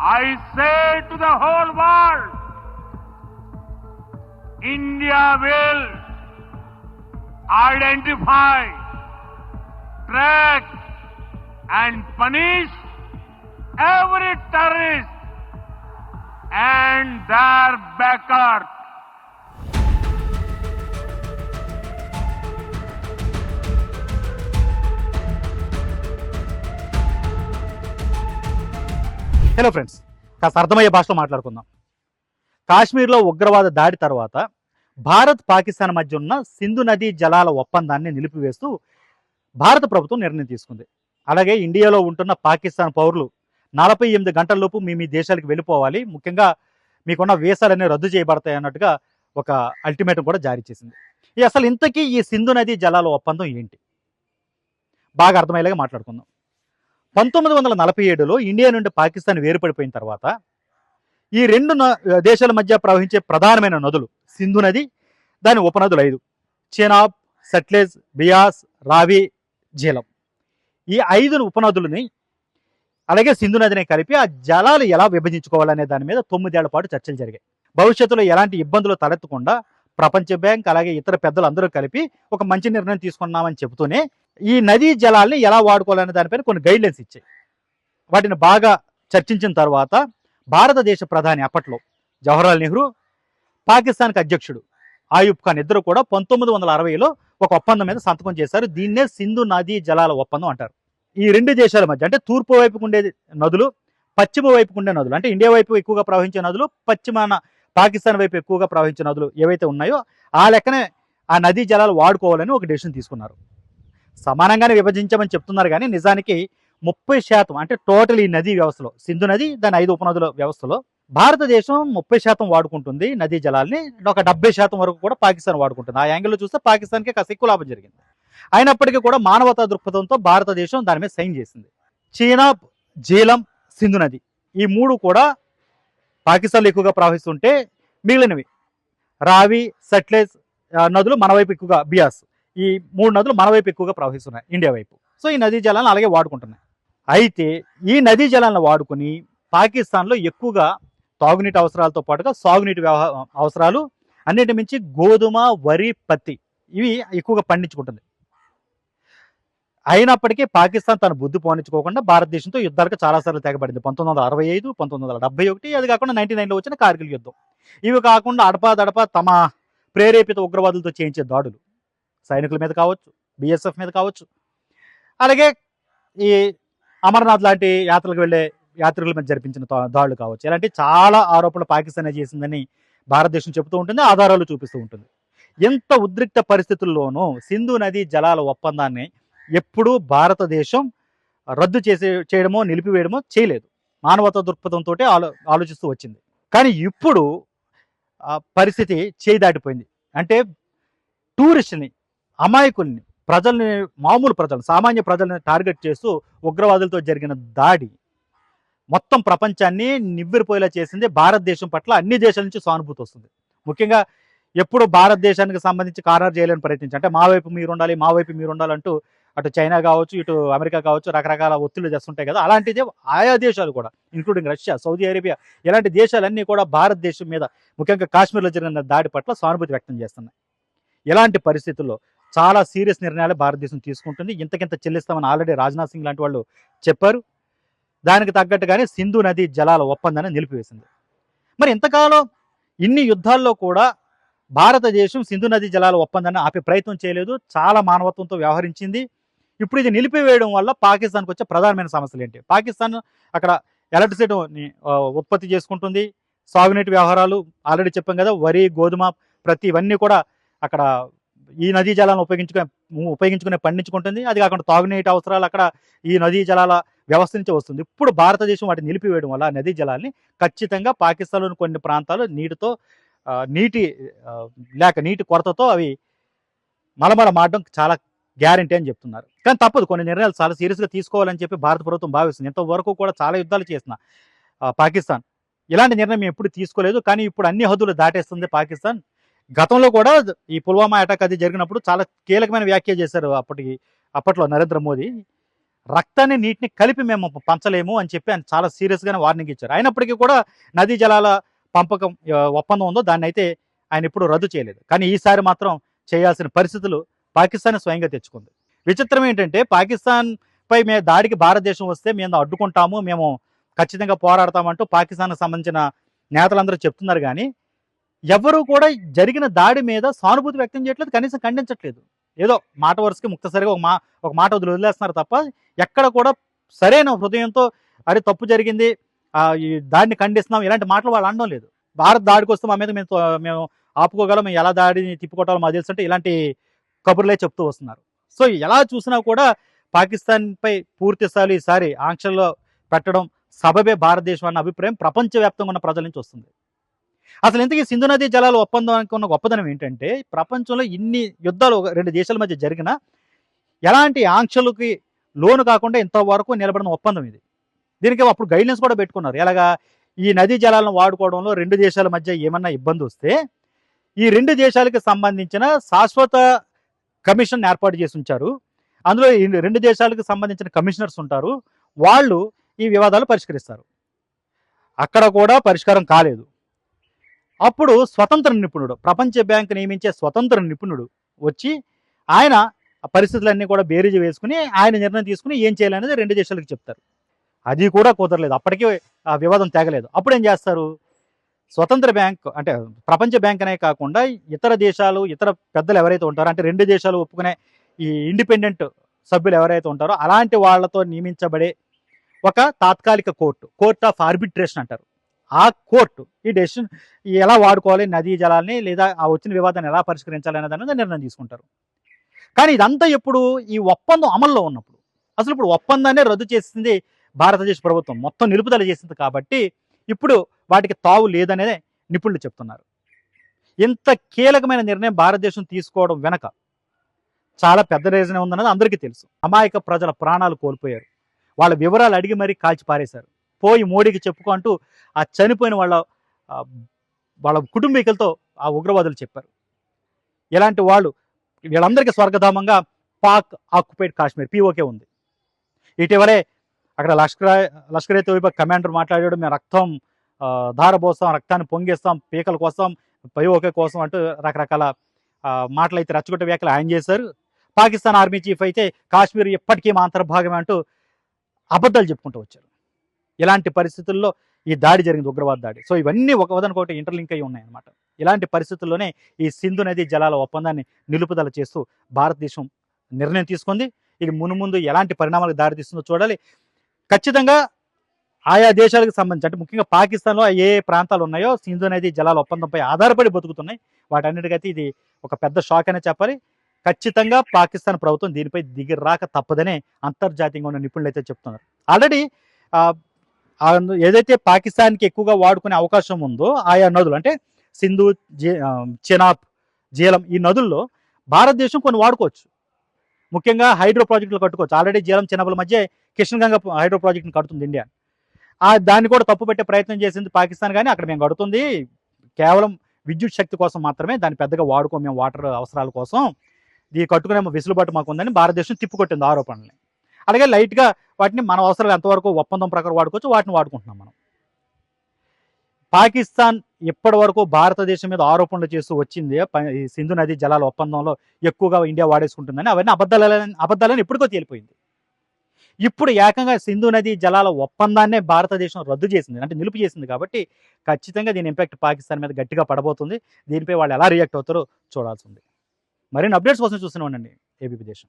I say to the whole world, India will identify, track and punish every terrorist and their backers. Hello friends, కాస్త అర్థమయ్యే భాషలో మాట్లాడుకుందాం. కాశ్మీర్లో ఉగ్రవాద దాడి తర్వాత భారత్ పాకిస్తాన్ మధ్య ఉన్న సింధు నదీ జలాల ఒప్పందాన్ని నిలిపివేస్తూ భారత ప్రభుత్వం నిర్ణయం తీసుకుంది. అలాగే ఇండియాలో ఉంటున్న పాకిస్తాన్ పౌరులు 48 గంటల్లోపు మీ దేశాలకు వెళ్ళిపోవాలి, ముఖ్యంగా మీకున్న వీసాలన్నీ రద్దు చేయబడతాయి అన్నట్టుగా ఒక అల్టిమేటం కూడా జారీ చేసింది. అసలు ఇంతకీ ఈ సింధు నదీ జలాల ఒప్పందం ఏంటి? బాగా అర్థమయ్యేలాగా మాట్లాడుకుందాం. 1947లో ఇండియా నుండి పాకిస్తాన్ వేరుపడిపోయిన తర్వాత ఈ రెండు దేశాల మధ్య ప్రవహించే ప్రధానమైన నదులు సింధు నది, దాని ఉపనదులు 5: చెనాబ్, సట్లెజ్, బియాస్, రావి, జీలం. ఈ 5 ఉపనదులని అలాగే సింధు నదిని కలిపి ఆ జలాలు ఎలా విభజించుకోవాలనే దాని మీద 9 ఏళ్ల పాటు చర్చలు జరిగాయి. భవిష్యత్తులో ఎలాంటి ఇబ్బందులు తలెత్తకుండా ప్రపంచ బ్యాంక్ అలాగే ఇతర పెద్దలు అందరూ కలిపి ఒక మంచి నిర్ణయం తీసుకున్నామని చెబుతూనే ఈ నదీ జలాల్ని ఎలా వాడుకోవాలనే దానిపైన కొన్ని గైడ్లైన్స్ ఇచ్చాయి. వాటిని బాగా చర్చించిన తర్వాత భారతదేశ ప్రధాని అప్పట్లో జవహర్లాల్ నెహ్రూ, పాకిస్తాన్కి అధ్యక్షుడు ఆయూబ్ ఖాన్ ఇద్దరు కూడా 1960లో ఒక ఒప్పందం మీద సంతకం చేశారు. దీన్నే సింధు నదీ జలాల ఒప్పందం అంటారు. ఈ రెండు దేశాల మధ్య అంటే తూర్పు వైపుకు ఉండే నదులు, పశ్చిమ వైపుకు ఉండే నదులు, అంటే ఇండియా వైపు ఎక్కువగా ప్రవహించే నదులు, పశ్చిమాన పాకిస్తాన్ వైపు ఎక్కువగా ప్రవహించే నదులు ఏవైతే ఉన్నాయో ఆ లెక్కనే ఆ నదీ జలాలు వాడుకోవాలని ఒక డెసిషన్ తీసుకున్నారు. సమానంగానే విభజించమని చెప్తున్నారు, కానీ నిజానికి 30% అంటే టోటల్ ఈ నదీ వ్యవస్థలో సింధు నది, దాని 5 ఉపనదుల వ్యవస్థలో భారతదేశం 30% వాడుకుంటుంది నదీ జలాల్ని, ఒక 70% వరకు కూడా పాకిస్తాన్ వాడుకుంటుంది. ఆ యాంగిల్లో చూస్తే పాకిస్తాన్కి కాస్త ఎక్కువ లాభం జరిగింది. అయినప్పటికీ కూడా మానవతా దృక్పథంతో భారతదేశం దాని మీద సైన్ చేసింది. చీనాబ్, జీలం, సింధు నది ఈ 3 కూడా పాకిస్తాన్లో ఎక్కువగా ప్రవహిస్తుంటే మిగిలినవి రావి, సట్లెజ్ నదులు మన వైపు ఎక్కువగా, బియాస్, ఈ 3 నదులు మన వైపు ఎక్కువగా ప్రవహిస్తున్నాయి ఇండియా వైపు. సో ఈ నదీ జలాలను అలాగే వాడుకుంటున్నాయి. అయితే ఈ నదీ జలాలను వాడుకుని పాకిస్తాన్లో ఎక్కువగా తాగునీటి అవసరాలతో పాటుగా సాగునీటి అవసరాలు, అన్నిటి మించి గోధుమ, వరి, పత్తి ఇవి ఎక్కువగా పండించుకుంటుంది. అయినప్పటికీ పాకిస్తాన్ తన బుద్ధి పోనించుకోకుండా భారతదేశంతో యుద్ధాలకు చాలాసార్లు తెగబడింది. 1965, 1971, అది కాకుండా 1999లో వచ్చిన కార్గిల్ యుద్ధం. ఇవి కాకుండా అడపాదడపా తమ ప్రేరేపిత ఉగ్రవాదులతో చేయించే దాడులు, సైనికుల మీద కావచ్చు, బిఎస్ఎఫ్ మీద కావచ్చు, అలాగే ఈ అమర్నాథ్ లాంటి యాత్రలకు వెళ్ళే యాత్రికుల మీద జరిపించిన దాడులు కావచ్చు, ఇలాంటి చాలా ఆరోపణలు పాకిస్తానే చేసిందని భారతదేశం చెబుతూ ఉంటుంది, ఆధారాలు చూపిస్తూ ఉంటుంది. ఎంత ఉద్రిక్త పరిస్థితుల్లోనూ సింధు నదీ జలాల ఒప్పందాన్ని ఎప్పుడూ భారతదేశం రద్దు చేయడమో నిలిపివేయడమో చేయలేదు. మానవతా దృక్పథంతో ఆలోచిస్తూ వచ్చింది. కానీ ఇప్పుడు పరిస్థితి చేయి దాటిపోయింది. అంటే టూరిస్ట్ని, అమాయకుల్ని, ప్రజల్ని, మామూలు ప్రజలు, సామాన్య ప్రజల్ని టార్గెట్ చేస్తూ ఉగ్రవాదులతో జరిగిన దాడి మొత్తం ప్రపంచాన్ని నివ్వెరపోయేలా చేసింది. భారతదేశం పట్ల అన్ని దేశాల నుంచి సానుభూతి వస్తుంది. ముఖ్యంగా ఎప్పుడు భారతదేశానికి సంబంధించి కారణాలు చేయాలని ప్రయత్నించి, అంటే మా వైపు మీరు ఉండాలి, మా వైపు మీరు ఉండాలంటూ అటు చైనా కావచ్చు, ఇటు అమెరికా కావచ్చు, రకరకాల ఒత్తిళ్లు చేస్తుంటాయి కదా, అలాంటిదే ఆయా దేశాలు కూడా ఇంక్లూడింగ్ రష్యా, సౌదీ అరేబియా, ఇలాంటి దేశాలన్నీ కూడా భారతదేశం మీద, ముఖ్యంగా కాశ్మీర్లో జరిగిన దాడి పట్ల సానుభూతి వ్యక్తం చేస్తున్నాయి. ఇలాంటి పరిస్థితుల్లో చాలా సీరియస్ నిర్ణయాలు భారతదేశం తీసుకుంటుంది. ఇంతకింత చెల్లిస్తామని ఆల్రెడీ రాజ్నాథ్ సింగ్ లాంటి వాళ్ళు చెప్పారు. దానికి తగ్గట్టుగానే సింధు నదీ జలాల ఒప్పందాన్ని నిలిపివేసింది. మరి ఇంతకాలం ఇన్ని యుద్ధాల్లో కూడా భారతదేశం సింధు నదీ జలాల ఒప్పందాన్ని ఆపే ప్రయత్నం చేయలేదు, చాలా మానవత్వంతో వ్యవహరించింది. ఇప్పుడు ఇది నిలిపివేయడం వల్ల పాకిస్తాన్కి వచ్చే ప్రధానమైన సమస్యలు ఏంటి? పాకిస్తాన్ అక్కడ ఎలక్ట్రిసిటీని ఉత్పత్తి చేసుకుంటుంది, సాగునీటి వ్యవహారాలు ఆల్రెడీ చెప్పాం కదా, వరి, గోధుమ, ప్రతి ఇవన్నీ కూడా అక్కడ ఈ నదీ జలాలను ఉపయోగించుకునే పండించుకుంటుంది. అది కాకుండా తాగునీటి అవసరాలు అక్కడ ఈ నదీ జలాల వ్యవస్థ నుంచి వస్తుంది. ఇప్పుడు భారతదేశం వాటిని నిలిపివేయడం వల్ల నదీ జలాల్ని ఖచ్చితంగా పాకిస్తాన్లోని కొన్ని ప్రాంతాలు నీటి కొరతతో అవి మలమల మాడడం చాలా గ్యారంటీ అని చెప్తున్నారు. కానీ తప్పదు, కొన్ని నిర్ణయాలు చాలా సీరియస్గా తీసుకోవాలని చెప్పి భారత ప్రభుత్వం భావిస్తుంది. ఇంతవరకు కూడా చాలా యుద్ధాలు చేసిన పాకిస్తాన్ ఇలాంటి నిర్ణయం ఎప్పుడు తీసుకోలేదు. కానీ ఇప్పుడు అన్ని హద్దులు దాటేస్తుంది పాకిస్తాన్. గతంలో కూడా ఈ పుల్వామా అటాక్ అది జరిగినప్పుడు చాలా కీలకమైన వ్యాఖ్య చేశారు అప్పట్లో నరేంద్ర మోదీ. రక్తాన్ని నీటిని కలిపి మేము పంచలేము అని చెప్పి ఆయన చాలా సీరియస్గానే వార్నింగ్ ఇచ్చారు. అయినప్పటికీ కూడా నదీ జలాల పంపకం ఒప్పందం ఉందో దాన్ని అయితే ఆయన ఇప్పుడు రద్దు చేయలేదు. కానీ ఈసారి మాత్రం చేయాల్సిన పరిస్థితులు పాకిస్తాన్ స్వయంగా తెచ్చుకుంది. విచిత్రం ఏంటంటే పాకిస్తాన్ పై దాడికి భారతదేశం వస్తే మేము అడ్డుకుంటాము, మేము ఖచ్చితంగా పోరాడతామంటూ పాకిస్తాన్కి సంబంధించిన నేతలందరూ చెప్తున్నారు. కానీ ఎవరు కూడా జరిగిన దాడి మీద సానుభూతి వ్యక్తం చేయట్లేదు, కనీసం ఖండించట్లేదు. ఏదో మాట వరుసకి ముక్తసరిగా ఒక మాట వదిలేస్తున్నారు తప్ప ఎక్కడ కూడా సరైన హృదయంతో అరే తప్పు జరిగింది, ఈ దాడిని ఖండిస్తున్నాం ఇలాంటి మాటలు వాళ్ళు అనడం లేదు. భారత్ దాడికి వస్తే మా మీద మేము ఆపుకోగలం, మేము ఎలా దాడిని తిప్పుకోవటాలో మాకు తెలుసు అంటే ఇలాంటి కబుర్లే చెప్తూ వస్తున్నారు. సో ఎలా చూసినా కూడా పాకిస్తాన్పై పూర్తి స్థాయిలో ఈసారి ఆంక్షల్లో పెట్టడం సబబే భారతదేశం అన్న అభిప్రాయం ప్రపంచవ్యాప్తంగా ఉన్న ప్రజల నుంచి వస్తుంది. అసలు ఇంతకీ సింధు నదీ జలాల ఒప్పందానికి ఉన్న గొప్పదనం ఏంటంటే ప్రపంచంలో ఇన్ని యుద్ధాలు రెండు దేశాల మధ్య జరిగినా ఎలాంటి ఆంక్షలకి లోను కాకుండా ఇంతవరకు నిలబడిన ఒప్పందం ఇది. దీనికి అప్పుడు గైడ్లైన్స్ కూడా పెట్టుకున్నారు. ఎలాగా ఈ నదీ జలాలను వాడుకోవడంలో రెండు దేశాల మధ్య ఏమన్నా ఇబ్బంది వస్తే ఈ రెండు దేశాలకు సంబంధించిన శాశ్వత కమిషన్ ఏర్పాటు చేసి ఉంచారు. అందులో ఈ రెండు దేశాలకు సంబంధించిన కమిషనర్స్ ఉంటారు, వాళ్ళు ఈ వివాదాలు పరిష్కరిస్తారు. అక్కడ కూడా పరిష్కారం కాలేదు. అప్పుడు స్వతంత్ర నిపుణుడు, ప్రపంచ బ్యాంక్ నియమించే స్వతంత్ర నిపుణుడు వచ్చి ఆయన ఆ పరిస్థితులన్నీ కూడా బేరీజు వేసుకుని ఆయన నిర్ణయం తీసుకుని ఏం చేయాలనేది రెండు దేశాలకు చెప్తారు. అది కూడా కుదరలేదు, అప్పటికీ ఆ వివాదం తెగలేదు. అప్పుడు ఏం చేస్తారు, స్వతంత్ర బ్యాంక్ అంటే ప్రపంచ బ్యాంక్ అనే కాకుండా ఇతర దేశాలు ఇతర పెద్దలు ఎవరైతే ఉంటారో అంటే రెండు దేశాలు ఒప్పుకునే ఈ ఇండిపెండెంట్ సభ్యులు ఎవరైతే ఉంటారో అలాంటి వాళ్ళతో నియమించబడే ఒక తాత్కాలిక కోర్ట్ ఆఫ్ ఆర్బిట్రేషన్ అంటారు. ఆ కోర్టు ఈ డెసిషన్ ఎలా వాడుకోవాలి నదీ జలాల్ని లేదా ఆ వచ్చిన వివాదాన్ని ఎలా పరిష్కరించాలి అనే దాని మీద నిర్ణయం తీసుకుంటారు. కానీ ఇదంతా ఎప్పుడు ఈ ఒప్పందం అమల్లో ఉన్నప్పుడు. అసలు ఇప్పుడు ఒప్పందాన్ని రద్దు చేసింది భారతదేశ ప్రభుత్వం, మొత్తం నిలుపుదల చేసింది. కాబట్టి ఇప్పుడు వాటికి తావు లేదనేదే నిపుణులు చెప్తున్నారు. ఇంత కీలకమైన నిర్ణయం భారతదేశం తీసుకోవడం వెనక చాలా పెద్ద రీజన్ ఉందన్నది అందరికీ తెలుసు. అమాయక ప్రజల ప్రాణాలు కోల్పోయారు, వాళ్ళ వివరాలు అడిగి మరీ కాల్చి పారేశారు. పోయి మోడీకి చెప్పుకుంటూ ఆ చనిపోయిన వాళ్ళ కుటుంబీకులతో ఆ ఉగ్రవాదులు చెప్పారు. ఇలాంటి వీళ్ళందరికీ స్వర్గధామంగా పాక్ ఆక్యుపైడ్ కాశ్మీర్ POK ఉంది. ఇటీవలే అక్కడ లష్కర్ ఏ తోయిబా కమాండర్ మాట్లాడాడు, మేము రక్తం ధారపోస్తాం, రక్తాన్ని పొంగిస్తాం, పీకల కోసం POK కోసం అంటూ రకరకాల మాటలు అయితే రెచ్చగొట్టే వ్యాఖ్యలు ఆయన చేశారు. పాకిస్తాన్ ఆర్మీ చీఫ్ అయితే కాశ్మీర్ ఎప్పటికీ మా అంతర్భాగమే అంటూ అబద్ధాలు చెప్పుకుంటూ వచ్చారు. ఇలాంటి పరిస్థితుల్లో ఈ దాడి జరిగింది, ఉగ్రవాద దాడి. సో ఇవన్నీ ఒకదానికొకటి ఇంటర్లింక్ అయి ఉన్నాయన్నమాట. ఇలాంటి పరిస్థితుల్లోనే ఈ సింధు నదీ జలాల ఒప్పందాన్ని నిలుపుదల చేస్తూ భారతదేశం నిర్ణయం తీసుకుంది. ఇది మునుముందు ఎలాంటి పరిణామాలకు దారితీస్తుందో చూడాలి. ఖచ్చితంగా ఆయా దేశాలకు సంబంధించి అంటే ముఖ్యంగా పాకిస్తాన్లో ఏ ప్రాంతాలు ఉన్నాయో సింధు నదీ జలాల ఒప్పందంపై ఆధారపడి బతుకుతున్నాయి. వాటన్నిటికైతే ఇది ఒక పెద్ద షాక్ అనే చెప్పాలి. ఖచ్చితంగా పాకిస్తాన్ ప్రభుత్వం దీనిపై దిగి రాక తప్పదనే అంతర్జాతీయంగా ఉన్న నిపుణులు అయితే చెప్తున్నారు. ఆల్రెడీ ఏదైతే పాకిస్తాన్కి ఎక్కువగా వాడుకునే అవకాశం ఉందో ఆయా నదులు అంటే సింధు, చెనాబ్, జీలం ఈ నదుల్లో భారతదేశం కొన్ని వాడుకోవచ్చు. ముఖ్యంగా హైడ్రో ప్రాజెక్టులు కట్టుకోవచ్చు. ఆల్రెడీ జీలం, చెనాబ్ల మధ్య కిషన్ గంగా హైడ్రో ప్రాజెక్టును కడుతుంది ఇండియా. దాన్ని కూడా తప్పు పెట్టే ప్రయత్నం చేసింది పాకిస్తాన్. కానీ అక్కడ మేము కడుతుంది కేవలం విద్యుత్ శక్తి కోసం మాత్రమే, దాన్ని పెద్దగా వాడుకోం మేము వాటర్ అవసరాల కోసం, ఇది కట్టుకునే వెసులుబాటు మాకు ఉందని భారతదేశం తిప్పుకొట్టింది ఆరోపణల్ని. అలాగే లైట్గా వాటిని మన అవసరాలు ఎంతవరకు ఒప్పందం ప్రకారం వాడుకోవచ్చు వాటిని వాడుకుంటున్నాం మనం. పాకిస్తాన్ ఇప్పటి వరకు భారతదేశం మీద ఆరోపణలు చేస్తూ వచ్చింది ఈ సింధు నదీ జలాల ఒప్పందంలో ఎక్కువగా ఇండియా వాడేసుకుంటుందని. అవన్నీ అబద్ధాలని ఇప్పటికో తేలిపోయింది. ఇప్పుడు ఏకంగా సింధు నదీ జలాల ఒప్పందాన్నే భారతదేశం రద్దు చేసింది, అంటే నిలుపు చేసింది. కాబట్టి ఖచ్చితంగా దీని ఇంపాక్ట్ పాకిస్తాన్ మీద గట్టిగా పడబోతుంది. దీనిపై వాళ్ళు ఎలా రియాక్ట్ అవుతారో చూడాల్సి ఉంది. మరిన్ని అప్డేట్స్ కోసం చూస్తూనే ఉండండి ఏబీపీ దేశం.